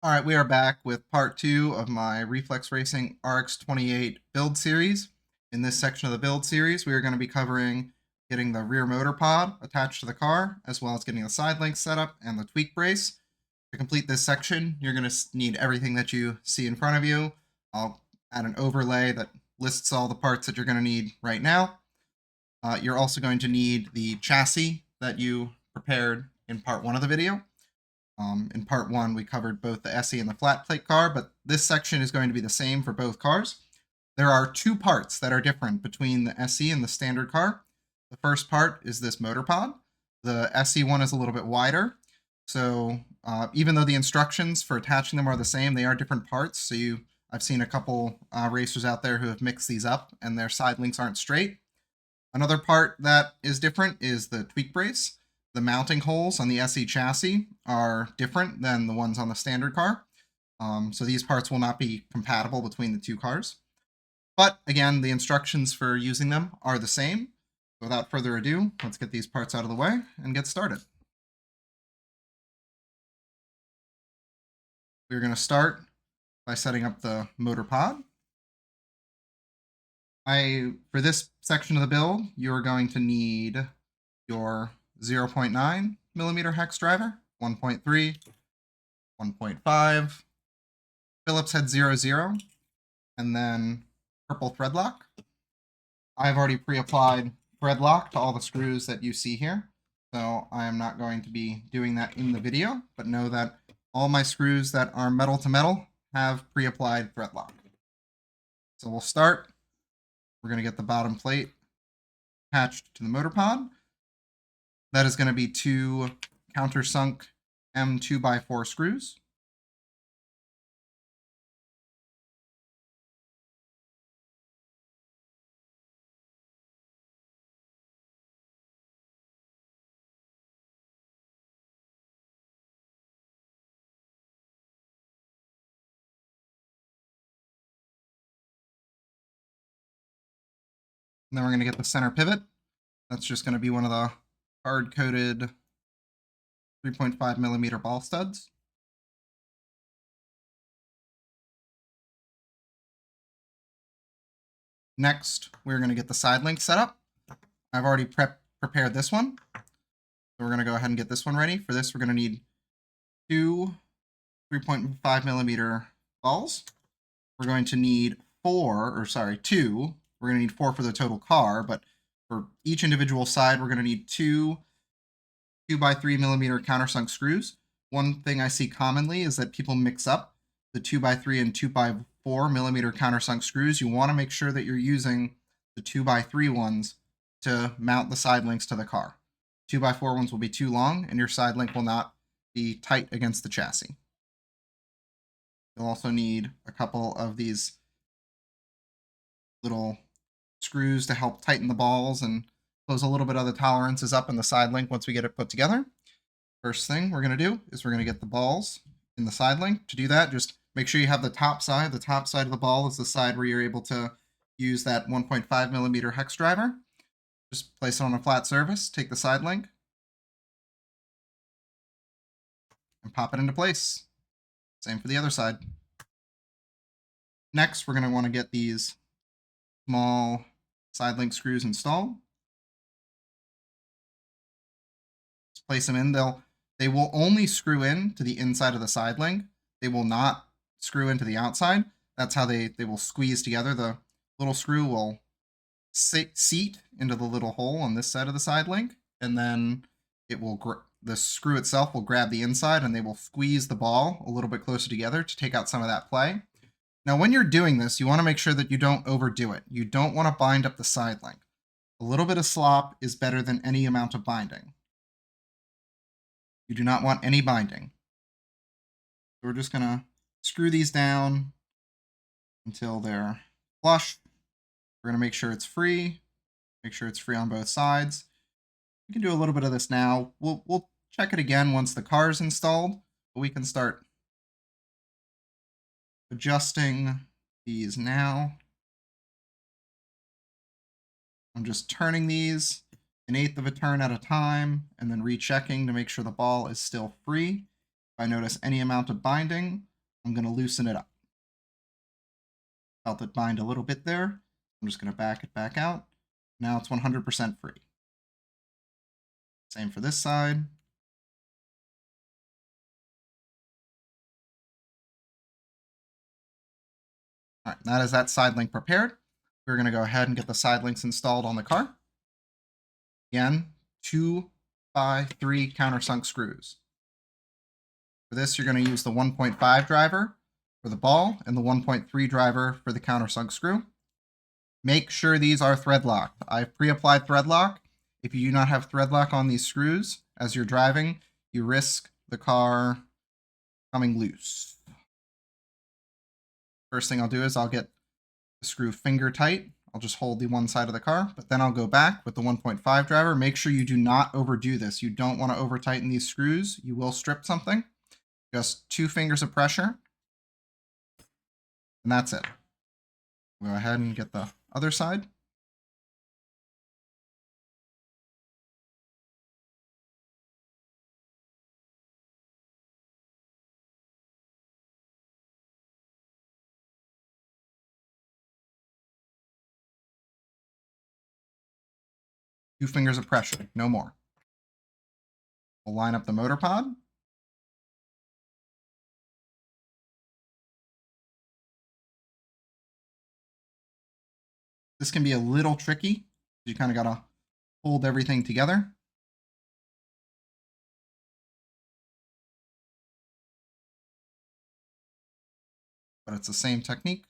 All right, we are back with part 2 of my Reflex Racing RX28 build series. In this section of the build series, we are going to be covering getting the rear motor pod attached to the car, as well as getting the side links set up and the tweak brace. To complete this section, you're going to need everything that you see in front of you. I'll add an overlay that lists all the parts that you're going to need right now. You're also going to need the chassis that you prepared in part 1 of the video. In part 1, we covered both the SE and the flat plate car, but this section is going to be the same for both cars. There are two parts that are different between the SE and the standard car. The first part is this motor pod. The SE one is a little bit wider, so even though the instructions for attaching them are the same, they are different parts. So I've seen a couple racers out there who have mixed these up and their side links aren't straight. Another part that is different is the tweak brace. The mounting holes on the SE chassis are different than the ones on the standard car. So these parts will not be compatible between the two cars. But again, the instructions for using them are the same. Without further ado, let's get these parts out of the way and get started. We're going to start by setting up the motor pod. For this section of the build, you're going to need your 0.9 millimeter hex driver, 1.3, 1.5, Phillips head 00, and then purple thread lock. I've already pre-applied thread lock to all the screws that you see here, so I am not going to be doing that in the video, but know that all my screws that are metal to metal have pre-applied thread lock. So we'll start. We're going to get the bottom plate attached to the motor pod. That is going to be two countersunk M2x4 screws. And then we're going to get the center pivot. That's just going to be one of the hard-coated 3.5 millimeter ball studs. Next, we're going to get the side link set up. I've already prepared this one. So we're going to go ahead and get this one ready. For this, we're going to need two 3.5 millimeter balls. We're going to need two. We're going to need four for the total car, but for each individual side, we're going to need two 2x3 millimeter countersunk screws. One thing I see commonly is that people mix up the 2x3 and 2x4 millimeter countersunk screws. You want to make sure that you're using the 2x3 ones to mount the side links to the car. 2x4 ones will be too long, and your side link will not be tight against the chassis. You'll also need a couple of these little screws to help tighten the balls and close a little bit of the tolerances up in the side link once we get it put together. First thing we're going to do is we're going to get the balls in the side link. To do that, just make sure you have the top side. The top side of the ball is the side where you're able to use that 1.5 millimeter hex driver. Just place it on a flat surface, take the side link, and pop it into place. Same for the other side. Next, we're going to want to get these small side link screws installed. Let's place them in. They will only screw in to the inside of the side link. They will not screw into the outside. That's how they will squeeze together. The little screw will seat into the little hole on this side of the side link, and then the screw itself will grab the inside, and they will squeeze the ball a little bit closer together to take out some of that play. Now, when you're doing this, you want to make sure that you don't overdo it. You don't want to bind up the side link. A little bit of slop is better than any amount of binding. You do not want any binding. So we're just going to screw these down until they're flush. We're going to make sure it's free. Make sure it's free on both sides. We can do a little bit of this now. We'll check it again once the car is installed, but we can start adjusting these now. I'm just turning these an eighth of a turn at a time and then rechecking to make sure the ball is still free. If I notice any amount of binding, I'm going to loosen it up. Felt it bind a little bit there. I'm just going to back it back out. Now it's 100% free. Same for this side. All right, that is that side link prepared. We're going to go ahead and get the side links installed on the car. Again, 2x3 countersunk screws. For this, you're going to use the 1.5 driver for the ball and the 1.3 driver for the countersunk screw. Make sure these are thread locked. I've pre-applied thread lock. If you do not have thread lock on these screws as you're driving, you risk the car coming loose. First thing I'll do is I'll get the screw finger tight. I'll just hold the one side of the car, but then I'll go back with the 1.5 driver. Make sure you do not overdo this. You don't want to over tighten these screws. You will strip something. Just 2 fingers of pressure. And that's it. Go ahead and get the other side. Two fingers of pressure, no more. We'll line up the motor pod. This can be a little tricky. You kind of got to hold everything together. But it's the same technique.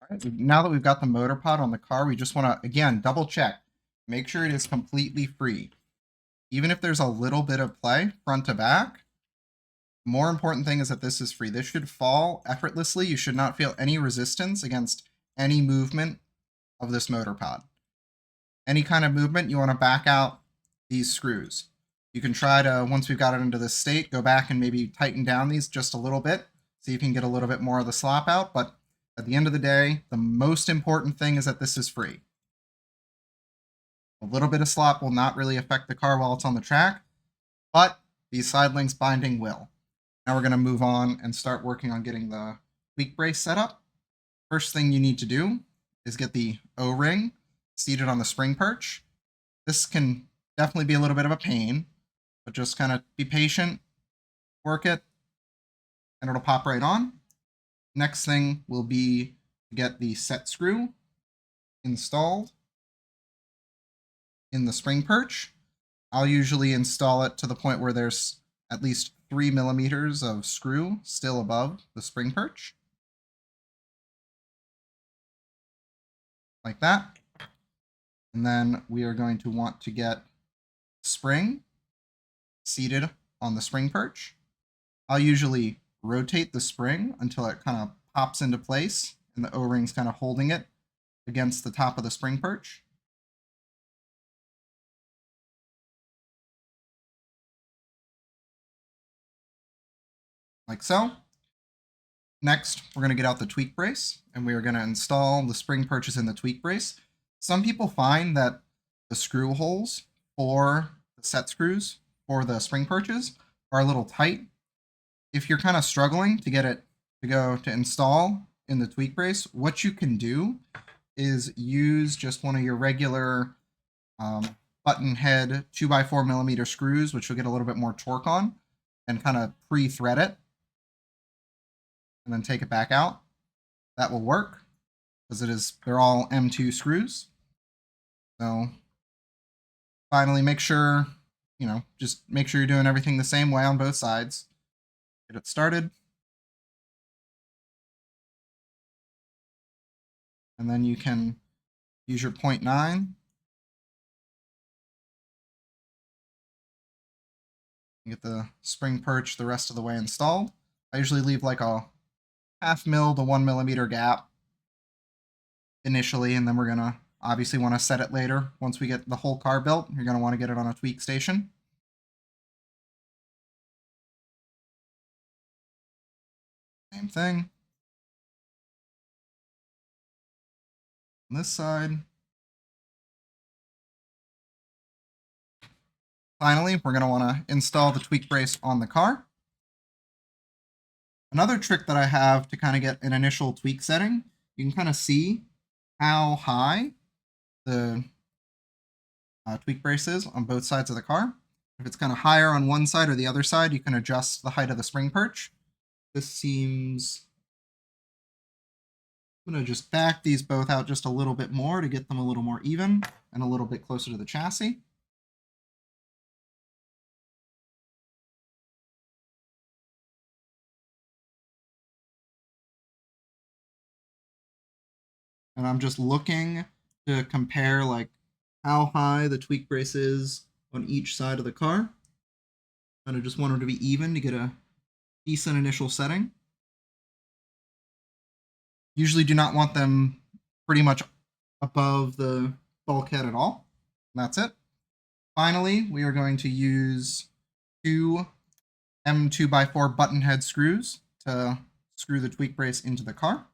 All right, now that we've got the motor pod on the car, we just want to, again, double check. Make sure it is completely free. Even if there's a little bit of play, front to back, more important thing is that this is free. This should fall effortlessly. You should not feel any resistance against any movement of this motor pod. Any kind of movement, you want to back out these screws. You can try to, once we've got it into this state, go back and maybe tighten down these just a little bit, see if you can get a little bit more of the slop out. But at the end of the day, the most important thing is that this is free. A little bit of slop will not really affect the car while it's on the track, but these side links binding will. Now we're going to move on and start working on getting the tweak brace set up. First thing you need to do is get the O-ring seated on the spring perch. This can definitely be a little bit of a pain, but just kind of be patient, work it, and it'll pop right on. Next thing will be to get the set screw installed in the spring perch. I'll usually install it to the point where there's at least 3 millimeters of screw still above the spring perch. Like that. And then we are going to want to get spring seated on the spring perch. I'll usually rotate the spring until it kind of pops into place and the O-ring's kind of holding it against the top of the spring perch. Like so. Next, we're going to get out the tweak brace, and we are going to install the spring perches in the tweak brace. Some people find that the screw holes for the set screws for the spring perches are a little tight. If you're kind of struggling to get it to go to install in the tweak brace, what you can do is use just one of your regular button head 2x4 millimeter screws, which will get a little bit more torque on, and kind of pre-thread it. And then take it back out. That will work because they're all M2 screws. So finally, make sure, just make sure you're doing everything the same way on both sides. Get it started. And then you can use your 0.9. Get the spring perch the rest of the way installed. I usually leave like a 0.5 mil to 1 millimeter gap initially, and then we're gonna obviously want to set it later. Once we get the whole car built, you're gonna want to get it on a tweak station. Same thing. On this side. Finally, we're gonna want to install the tweak brace on the car. Another trick that I have to kind of get an initial tweak setting, you can kind of see how high the tweak brace is on both sides of the car. If it's kind of higher on one side or the other side, you can adjust the height of the spring perch. This seems... I'm going to just back these both out just a little bit more to get them a little more even and a little bit closer to the chassis. And I'm just looking to compare like how high the tweak brace is on each side of the car. And I just want them to be even to get a decent initial setting. Usually do not want them pretty much above the bulkhead at all. And that's it. Finally, we are going to use two M2x4 button head screws to screw the tweak brace into the car.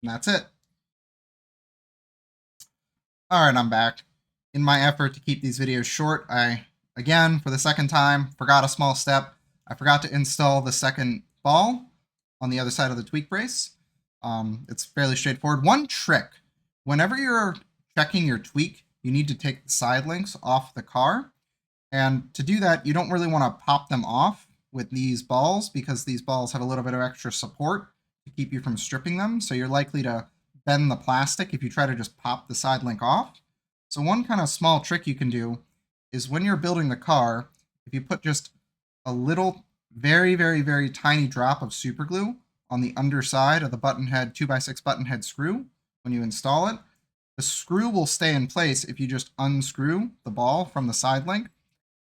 And that's it. Alright, I'm back. In my effort to keep these videos short, I, again, for the second time, forgot a small step. I forgot to install the second ball on the other side of the tweak brace. It's fairly straightforward. One trick, whenever you're checking your tweak, you need to take the side links off the car. And to do that, you don't really want to pop them off with these balls because these balls have a little bit of extra support to keep you from stripping them. So you're likely to bend the plastic if you try to just pop the side link off. So one kind of small trick you can do is when you're building the car, if you put just a little very, very, very tiny drop of super glue on the underside of the button head 2x6 button head screw when you install it, the screw will stay in place if you just unscrew the ball from the side link.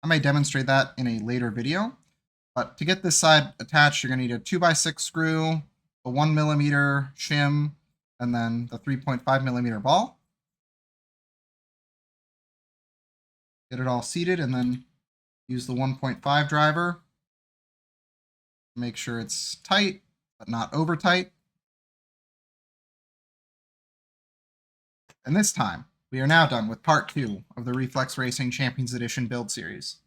I may demonstrate that in a later video, but to get this side attached, you're going to need a 2x6 screw, a 1mm shim, and then the 3.5mm ball. Get it all seated, and then use the 1.5 driver. Make sure it's tight, but not over tight. And this time, we are now done with part 2 of the Reflex Racing Champions Edition build series.